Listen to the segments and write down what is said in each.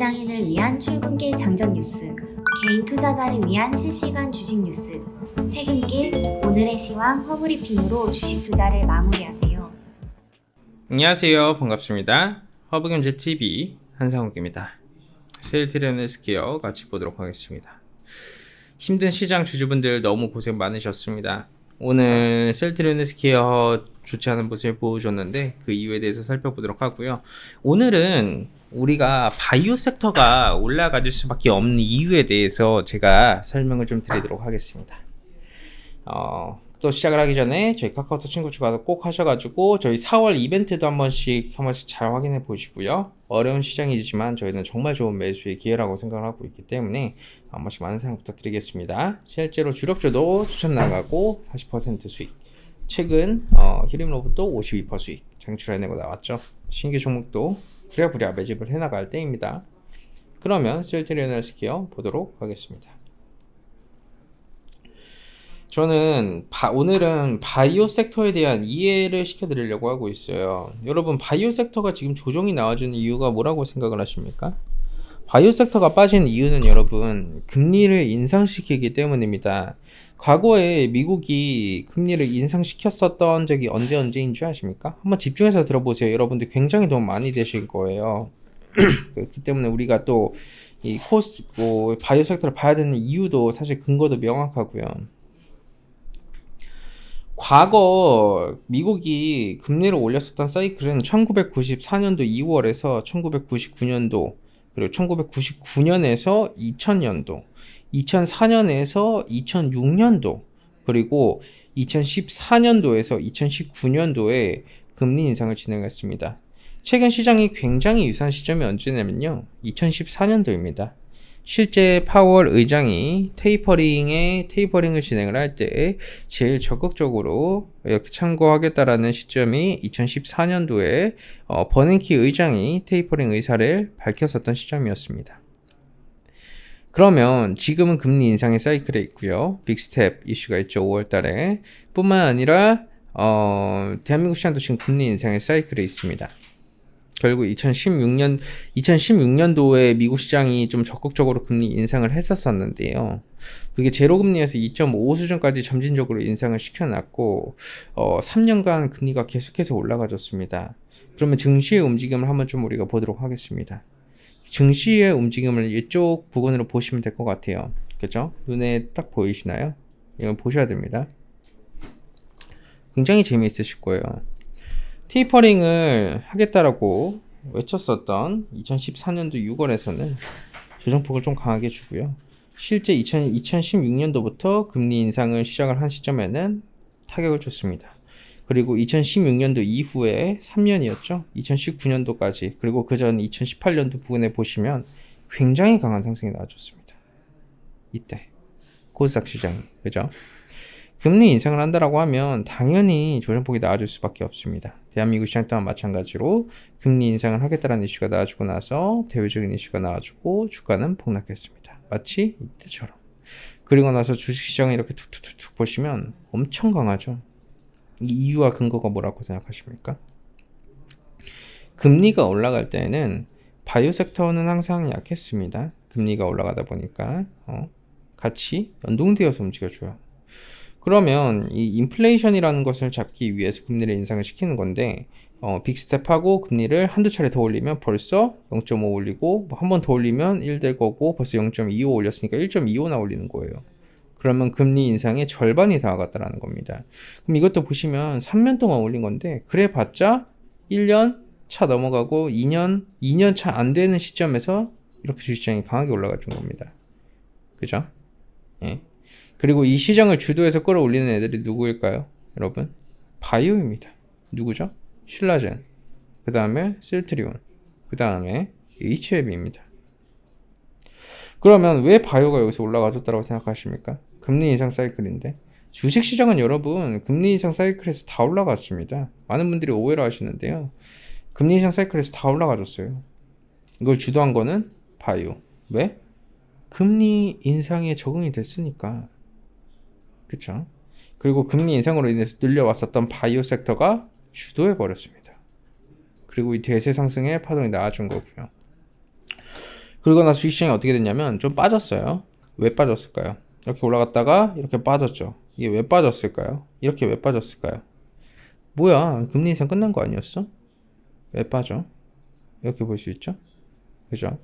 직장인을 위한 출근길 장전 뉴스, 개인 투자자를 위한 실시간 주식 뉴스, 퇴근길 오늘의 시황 허브리핑으로 주식 투자를 마무리하세요. 안녕하세요. 반갑습니다. 허브경제TV 한상욱입니다. 세일트레너스퀘어 같이 보도록 하겠습니다. 힘든 시장 주주분들 너무 고생 많으셨습니다. 오늘 세일트레너스퀘어 좋지 않은 모습을 보여줬는데 그 이유에 대해서 살펴보도록 하고요. 오늘은 우리가 바이오 섹터가 올라갈 수밖에 없는 이유에 대해서 제가 설명을 좀 드리도록 하겠습니다. 또 시작을 하기 전에 저희 카카오톡 친구 추가 꼭 하셔가지고 저희 4월 이벤트도 한 번씩 잘 확인해 보시고요. 어려운 시장이지만 저희는 정말 좋은 매수의 기회라고 생각을 하고 있기 때문에 한 번씩 많은 사랑 부탁드리겠습니다. 실제로 주력주도 추천 나가고 40% 수익, 최근 히림로봇도 52% 수익 장출해내고 나왔죠. 신규 종목도 부랴부랴 매집을 해나갈 때입니다. 그러면 셀트리오널스퀘어 보도록 하겠습니다. 저는 오늘은 바이오 섹터에 대한 이해를 시켜드리려고 하고 있어요. 여러분, 바이오 섹터가 지금 조정이 나와주는 이유가 뭐라고 생각을 하십니까? 바이오 섹터가 빠진 이유는 여러분, 금리를 인상시키기 때문입니다. 과거에 미국이 금리를 인상시켰었던 적이 언제인 줄 아십니까? 한번 집중해서 들어보세요. 여러분들 굉장히 도움 많이 되실 거예요. 그렇기 때문에 우리가 또 이 바이오 섹터를 봐야 되는 이유도 사실 근거도 명확하고요. 과거 미국이 금리를 올렸었던 사이클은 1994년도 2월에서 1999년도, 그리고 1999년에서 2000년도, 2004년에서 2006년도, 그리고 2014년도에서 2019년도에 금리 인상을 진행했습니다. 최근 시장이 굉장히 유사한 시점이 언제냐면요, 2014년도입니다. 실제 파월 의장이 테이퍼링을 진행을 할 때 제일 적극적으로 이렇게 참고하겠다라는 시점이 2014년도에 버냉키 의장이 테이퍼링 의사를 밝혔었던 시점이었습니다. 그러면 지금은 금리 인상의 사이클에 있고요. 빅스텝 이슈가 있죠. 5월달에. 뿐만 아니라 대한민국 시장도 지금 금리 인상의 사이클에 있습니다. 결국 2016년도에 미국 시장이 좀 적극적으로 금리 인상을 했었는데요. 그게 제로금리에서 2.5 수준까지 점진적으로 인상을 시켜놨고 3년간 금리가 계속해서 올라가졌습니다. 그러면 증시의 움직임을 한번 좀 우리가 보도록 하겠습니다. 증시의 움직임을 이쪽 부분으로 보시면 될 것 같아요. 그죠? 눈에 딱 보이시나요? 이걸 보셔야 됩니다. 굉장히 재미있으실 거예요. 테이퍼링을 하겠다라고 외쳤었던 2014년도 6월에서는 조정폭을 좀 강하게 주고요. 실제 2016년도부터 금리 인상을 시작을 한 시점에는 타격을 줬습니다. 그리고 2016년도 이후에 3년이었죠. 2019년도까지, 그리고 그전 2018년도 부분에 보시면 굉장히 강한 상승이 나와줬습니다. 이때 코스닥 시장이, 그죠? 금리 인상을 한다라고 하면 당연히 조정폭이 나와줄 수밖에 없습니다. 대한민국 시장 또한 마찬가지로 금리 인상을 하겠다라는 이슈가 나와주고 나서 대외적인 이슈가 나와주고 주가는 폭락했습니다. 마치 이때처럼. 그리고 나서 주식시장을 이렇게 툭툭툭툭 보시면 엄청 강하죠. 이 이유와 근거가 뭐라고 생각하십니까? 금리가 올라갈 때는 바이오 섹터는 항상 약했습니다. 금리가 올라가다 보니까 같이 연동되어서 움직여줘요. 그러면 이 인플레이션이라는 것을 잡기 위해서 금리를 인상을 시키는 건데 빅스텝하고 금리를 한두 차례 더 올리면 벌써 0.5 올리고 한 번 더 올리면 1 될 거고 벌써 0.25 올렸으니까 1.25나 올리는 거예요. 그러면 금리 인상의 절반이 다 와갔다라는 겁니다. 그럼 이것도 보시면 3년 동안 올린 건데 그래봤자 1년 차 넘어가고 2년 차 안 되는 시점에서 이렇게 주식시장이 강하게 올라가준 겁니다. 그죠? 예. 그리고 이 시장을 주도해서 끌어올리는 애들이 누구일까요? 여러분, 바이오입니다. 누구죠? 신라젠, 그 다음에 셀트리온, 그 다음에 HLB입니다. 그러면 왜 바이오가 여기서 올라가줬다고 생각하십니까? 금리 인상 사이클인데. 주식시장은 여러분 금리 인상 사이클에서 다 올라갔습니다. 많은 분들이 오해를 하시는데요, 금리 인상 사이클에서 다 올라가줬어요. 이걸 주도한 거는 바이오. 왜? 금리 인상에 적응이 됐으니까. 그쵸? 그리고 금리 인상으로 인해서 늘려왔었던 바이오 섹터가 주도해버렸습니다. 그리고 이 대세 상승의 파동이 나와준 거고요. 그러고 나서 주식시장이 어떻게 됐냐면 좀 빠졌어요. 왜 빠졌을까요? 이렇게 올라갔다가 이렇게 빠졌죠. 이게 왜 빠졌을까요? 이렇게 왜 빠졌을까요? 뭐야, 금리 인상 끝난 거 아니었어? 왜 빠져? 이렇게 볼 수 있죠? 그죠?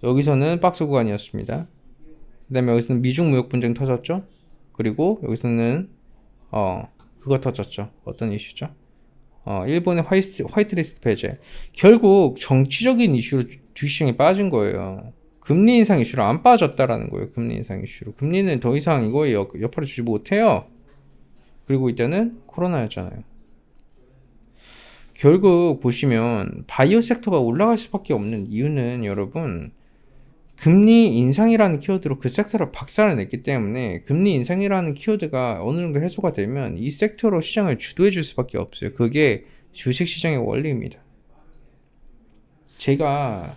여기서는 박스 구간이었습니다. 그 다음에 여기서는 미중 무역 분쟁 터졌죠? 그리고 여기서는 그거 터졌죠. 어떤 이슈죠? 일본의 화이트리스트 배제. 결국 정치적인 이슈로 주식시장이 빠진 거예요. 금리 인상 이슈로 안 빠졌다라는 거예요. 금리 인상 이슈로. 금리는 더 이상 이거에 여파를 주지 못해요. 그리고 이때는 코로나였잖아요. 결국 보시면 바이오 섹터가 올라갈 수밖에 없는 이유는 여러분 금리 인상이라는 키워드로 그 섹터를 박살을 냈기 때문에 금리 인상이라는 키워드가 어느 정도 해소가 되면 이 섹터로 시장을 주도해 줄 수밖에 없어요. 그게 주식시장의 원리입니다. 제가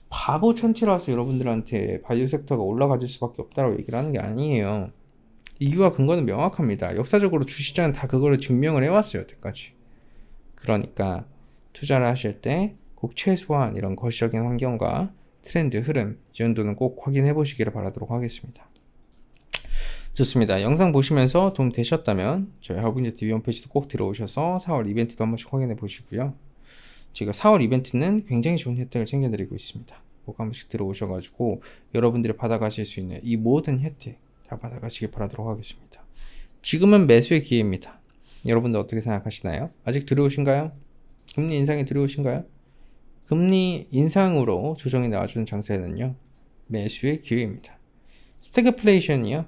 바보 천치라서 여러분들한테 바이오 섹터가 올라가질 수밖에 없다고 얘기를 하는 게 아니에요. 이유와 근거는 명확합니다. 역사적으로 주식시장은 다 그거를 증명을 해왔어요. 여태까지. 그러니까 투자를 하실 때 꼭 최소한 이런 거시적인 환경과 트렌드, 흐름 이 정도는 꼭 확인해 보시기를 바라도록 하겠습니다. 좋습니다. 영상 보시면서 도움 되셨다면 저희 허브니트TV 홈페이지도 꼭 들어오셔서 4월 이벤트도 한 번씩 확인해 보시고요. 제가 4월 이벤트는 굉장히 좋은 혜택을 챙겨드리고 있습니다. 꼭 한 번씩 들어오셔가지고 여러분들이 받아가실 수 있는 이 모든 혜택 다 받아가시길 바라도록 하겠습니다. 지금은 매수의 기회입니다. 여러분들 어떻게 생각하시나요? 아직 두려우신가요? 금리 인상이 두려우신가요? 금리 인상으로 조정이 나와주는 장세는요, 매수의 기회입니다. 스태그플레이션이요,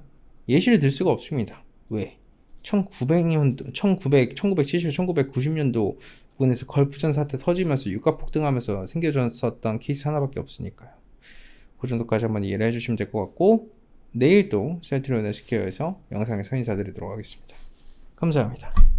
예시를 들 수가 없습니다. 왜? 1970, 1990년도 부근에서 걸프전 사태 터지면서 유가 폭등하면서 생겨졌었던 케이스 하나밖에 없으니까요. 그 정도까지 한번 이해를 해주시면 될 것 같고, 내일 또 셀트리온 헬스케어에서 영상에서 인사드리도록 하겠습니다. 감사합니다.